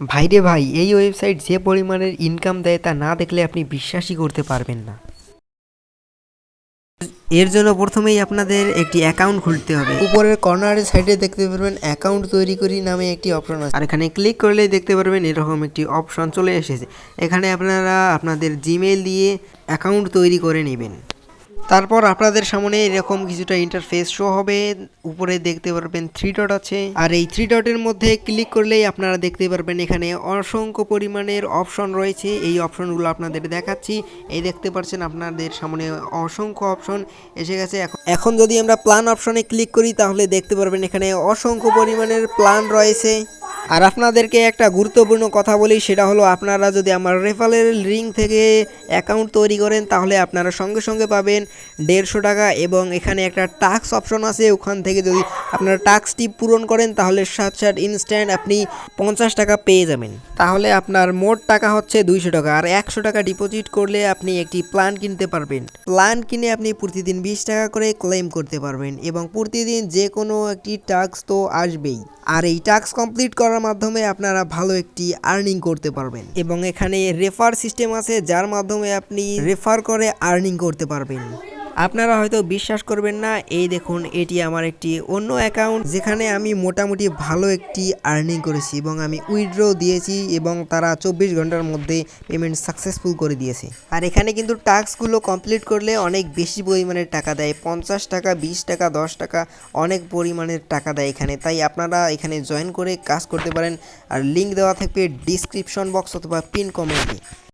ভাইরে ভাই, এই ওয়েবসাইট যে পরিমাণের ইনকাম দেয় তা না দেখলে আপনি বিশ্বাসই করতে পারবেন না। এর জন্য প্রথমেই আপনাদের একটি অ্যাকাউন্ট খুলতে হবে। উপরের কর্নারের সাইডে দেখতে পারবেন অ্যাকাউন্ট তৈরি করি নামে একটি অপশন আছে, আর এখানে ক্লিক করলেই দেখতে পারবেন এরকম একটি অপশন চলে এসেছে। এখানে আপনারা আপনাদের জিমেইল দিয়ে অ্যাকাউন্ট তৈরি করে নেবেন। তারপর আপনাদের সামনে এরকম কিছুটা ইন্টারফেস শো হবে। উপরে দেখতে পারবেন 3 ডট আছে, আর এই 3 ডটের মধ্যে ক্লিক করলেই আপনারা দেখতে পারবেন এখানে অসংখ্য পরিমাণের অপশন রয়েছে। এই অপশনগুলো আপনাদের দেখাচ্ছি। এই দেখতে পাচ্ছেন আপনাদের সামনে অসংখ্য অপশন এসে গেছে। এখন যদি আমরা প্ল্যান অপশনে ক্লিক করি তাহলে দেখতে পারবেন এখানে অসংখ্য পরিমাণের প্ল্যান রয়েছে। আর আপনাদেরকে একটা গুরুত্বপূর্ণ কথা বলি, সেটা হলো আপনারা যদি আমার রেফারেল লিঙ্ক থেকে অ্যাকাউন্ট তৈরি করেন তাহলে আপনারা সঙ্গে সঙ্গে পাবেন 150 টাকা, এবং এখানে একটা টাস্ক অপশন আছে, ওখান থেকে যদি আপনারা টাস্কটি পূরণ করেন তাহলে সাথে ইনস্ট্যান্ট আপনি 50 টাকা পেয়ে যাবেন। তাহলে আপনার মোট টাকা হচ্ছে 200 টাকা, আর 100 টাকা ডিপোজিট করলে আপনি একটি প্ল্যান কিনতে পারবেন। প্ল্যান কিনে আপনি প্রতিদিন 20 টাকা করে ক্লেম করতে পারবেন, এবং প্রতিদিন যে কোনো একটি টাস্ক তো আসবেই। আর এই টাস্ক কমপ্লিট করার মাধ্যমে আপনারা ভালো একটি আর্নিং করতে পারবেন, এবং এখানে রেফার সিস্টেম আছে যার মাধ্যমে আপনি রেফার করে আর্নিং করতে পারবেন। আপনারা হয়তো বিশ্বাস করবেন না, এই দেখুন এটি আমার একটি অন্য অ্যাকাউন্ট যেখানে আমি মোটামুটি ভালো একটি আর্নিং করেছি, এবং আমি উইথড্র দিয়েছি এবং তারা 24 ঘন্টার মধ্যে পেমেন্ট সাকসেসফুল করে দিয়েছে। আর এখানে কিন্তু টাস্কগুলো কমপ্লিট করলে অনেক বেশি পরিমাণের টাকা দেয়, 50 টাকা, 20 টাকা, 10 টাকা, অনেক পরিমাণের টাকা দেয় এখানে। তাই আপনারা এখানে জয়েন করে কাজ করতে পারেন। আর লিঙ্ক দেওয়া থাকবে ডিসক্রিপশন বক্স অথবা পিন কমেন্টে।